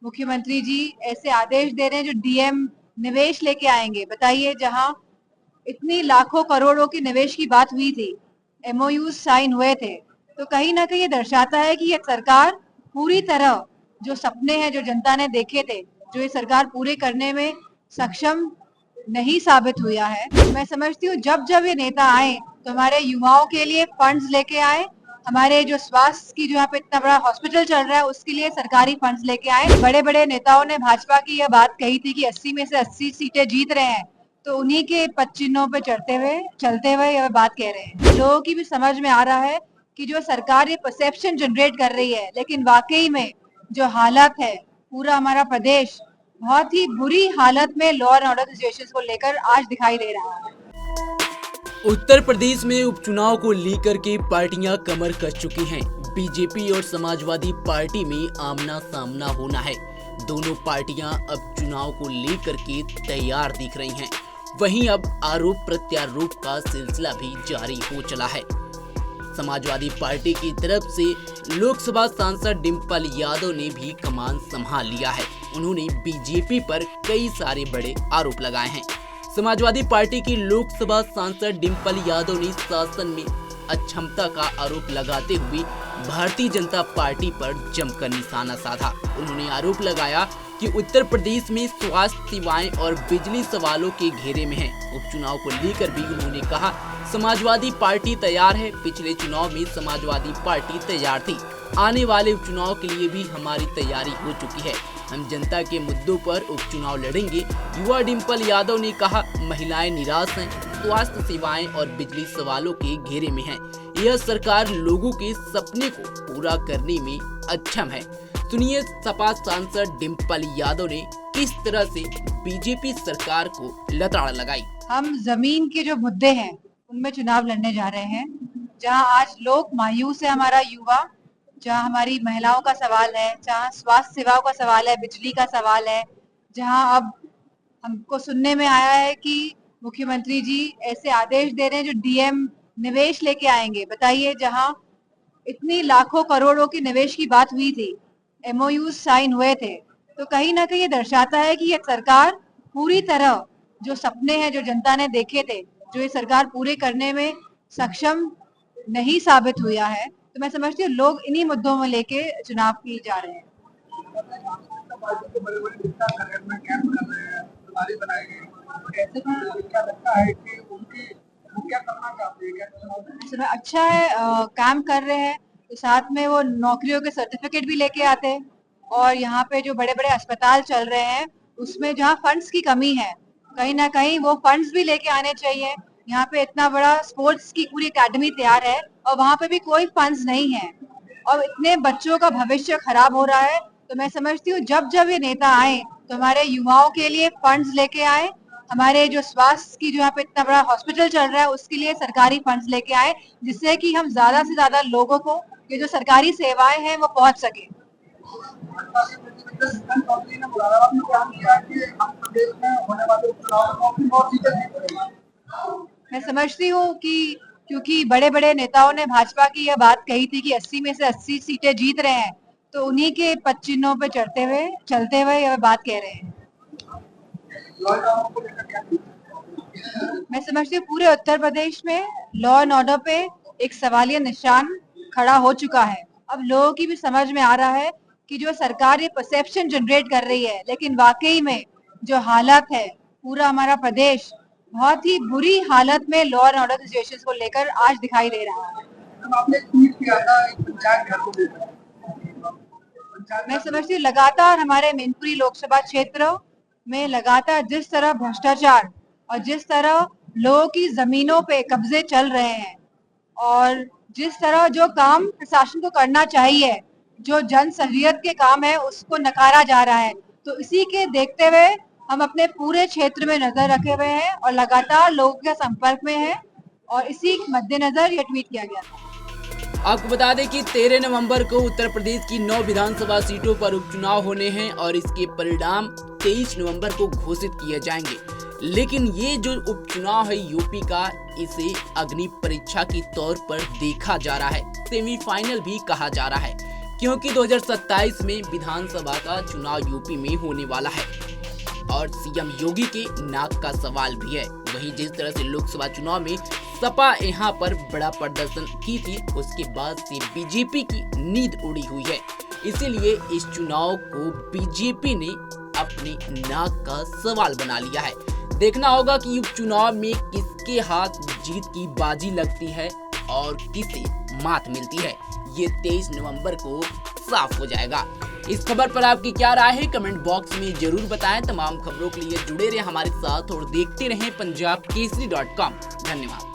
मुख्यमंत्री जी ऐसे आदेश दे रहे हैं जो डीएम निवेश लेके आएंगे। बताइए, जहां इतनी लाखों करोड़ों की निवेश की बात हुई थी, एमओयू साइन हुए थे, तो कहीं ना कहीं ये दर्शाता है कि ये सरकार पूरी तरह जो सपने हैं जो जनता ने देखे थे, जो ये सरकार पूरे करने में सक्षम नहीं साबित हुआ है। मैं समझती हूँ जब जब ये नेता आए तो हमारे युवाओं के लिए फंड्स लेके आए, हमारे जो स्वास्थ्य की जो यहाँ पे इतना बड़ा हॉस्पिटल चल रहा है उसके लिए सरकारी फंड्स लेके आए। बड़े बड़े नेताओं ने भाजपा की यह बात कही थी कि 80 में से 80 सीटें जीत रहे हैं, तो उन्हीं के पदचिन्हों पे चलते हुए यह बात कह रहे हैं। लोगों की भी समझ में आ रहा है कि जो सरकार ये परसेप्शन जनरेट कर रही है, लेकिन वाकई में जो हालत है, पूरा हमारा प्रदेश बहुत ही बुरी हालत में लॉ एंड ऑर्डर सिचुएशन को लेकर आज दिखाई दे रहा है। उत्तर प्रदेश में उपचुनाव को लेकर के पार्टियां कमर कस चुकी हैं। बीजेपी और समाजवादी पार्टी में आमना सामना होना है। दोनों पार्टियां अब चुनाव को लेकर के तैयार दिख रही हैं। वहीं अब आरोप प्रत्यारोप का सिलसिला भी जारी हो चला है। समाजवादी पार्टी की तरफ से लोकसभा सांसद डिंपल यादव ने भी कमान संभाल लिया है। उन्होंने बीजेपी पर कई सारे बड़े आरोप लगाए हैं। समाजवादी पार्टी की लोकसभा सांसद डिंपल यादव ने शासन में अक्षमता का आरोप लगाते हुए भारतीय जनता पार्टी पर जमकर निशाना साधा। उन्होंने आरोप लगाया कि उत्तर प्रदेश में स्वास्थ्य सेवाएं और बिजली सवालों के घेरे में है। उपचुनाव को लेकर भी उन्होंने कहा, समाजवादी पार्टी तैयार है। पिछले चुनाव में समाजवादी पार्टी तैयार थी, आने वाले उपचुनाव के लिए भी हमारी तैयारी हो चुकी है। हम जनता के मुद्दों पर उपचुनाव लड़ेंगे। युवा डिंपल यादव ने कहा, महिलाएं निराश हैं, स्वास्थ्य सेवाएं और बिजली सवालों के घेरे में है। यह सरकार लोगों के सपने को पूरा करने में अक्षम है। सुनिए सपा सांसद डिंपल यादव ने किस तरह से बीजेपी सरकार को लताड़ लगाई। हम जमीन के जो मुद्दे हैं उनमें चुनाव लड़ने जा रहे हैं, जहां आज लोग मायूस है, हमारा युवा, जहां हमारी महिलाओं का सवाल है, जहां स्वास्थ्य सेवाओं का सवाल है, बिजली का सवाल है, जहां अब हमको सुनने में आया है कि मुख्यमंत्री जी ऐसे आदेश दे रहे हैं जो डीएम निवेश लेके आएंगे। बताइए, जहां इतनी लाखों करोड़ों की निवेश की बात हुई थी, एमओयू साइन हुए थे, तो कहीं ना कहीं ये दर्शाता है कि ये सरकार पूरी तरह जो सपने हैं जो जनता ने देखे थे, जो ये सरकार पूरे करने में सक्षम नहीं साबित हुआ है। तो मैं समझती हूँ लोग इन्हीं मुद्दों में लेके चुनाव की जा रहे हैं। अच्छा है, काम कर रहे हैं तो साथ में वो नौकरियों के सर्टिफिकेट भी लेके आते, और यहाँ पे जो बड़े बड़े अस्पताल चल रहे हैं उसमें जहाँ फंड्स की कमी है, कहीं ना कहीं वो फंड्स भी लेके आने चाहिए। यहाँ पे इतना बड़ा स्पोर्ट्स की पूरी एकेडमी तैयार है और वहाँ पे भी कोई फंड्स नहीं है, और इतने बच्चों का भविष्य खराब हो रहा है। तो मैं समझती हूँ जब जब ये नेता आए तो हमारे युवाओं के लिए फंड्स लेके आए, हमारे जो स्वास्थ्य की जो यहाँ पे इतना बड़ा हॉस्पिटल चल रहा है उसके लिए सरकारी फंड्स लेके आए, जिससे कि हम ज्यादा से ज्यादा लोगों को ये जो सरकारी सेवाएं हैं वो पहुंच सके। मैं समझती हूँ कि क्योंकि बड़े बड़े नेताओं ने भाजपा की यह बात कही थी कि 80 में से 80 सीटें जीत रहे हैं, तो उन्हीं के पदचिन्हों पे चलते हुए यह बात कह रहे हैं। मैं समझती हूँ पूरे उत्तर प्रदेश में लॉ एंड ऑर्डर पे एक सवालिया निशान खड़ा हो चुका है। अब लोगों की भी समझ में आ रहा है कि जो सरकार ये परसेप्शन जनरेट कर रही है, लेकिन वाकई में जो हालत है, पूरा हमारा प्रदेश बहुत ही बुरी हालत में लॉ एंड ऑर्डर सिचुएशन को लेकर आज दिखाई दे रहा है। आपने ट्वीट किया था एक पंचायत घर को लेकर, मैं समझती हूँ लगातार हमारे मैनपुरी लोकसभा क्षेत्र में लगातार जिस तरह भ्रष्टाचार और जिस तरह लोगों की जमीनों पे कब्जे चल रहे हैं, और जिस तरह जो काम प्रशासन को करना चाहिए, जो जन सहूलियत के काम है उसको नकारा जा रहा है, तो इसी के देखते हुए हम अपने पूरे क्षेत्र में नजर रखे हुए हैं और लगातार लोगों के संपर्क में हैं, और इसी मद्देनजर ये ट्वीट किया गया था। आपको बता दें कि 13 नवंबर को उत्तर प्रदेश की 9 विधानसभा सीटों पर उपचुनाव होने हैं और इसके परिणाम 23 नवंबर को घोषित किए जाएंगे। लेकिन ये जो उपचुनाव है यूपी का, इसे अग्नि परीक्षा के तौर पर देखा जा रहा है, सेमीफाइनल भी कहा जा रहा है। क्योंकि 2027 में विधानसभा का चुनाव यूपी में होने वाला है और सीएम योगी के नाक का सवाल भी है। वहीं जिस तरह से लोकसभा चुनाव में सपा यहां पर बड़ा प्रदर्शन की थी, उसके बाद से बीजेपी की नींद उड़ी हुई है। इसीलिए इस चुनाव को बीजेपी ने अपने नाक का सवाल बना लिया है। देखना होगा कि उपचुनाव में किसके हाथ जीत की बाजी लगती है और किसे मात मिलती है। ये 23 नवंबर को साफ हो जाएगा। इस खबर पर आपकी क्या राय है, कमेंट बॉक्स में जरूर बताएं। तमाम खबरों के लिए जुड़े रहे हमारे साथ और देखते रहें पंजाबकेसरी.com। धन्यवाद।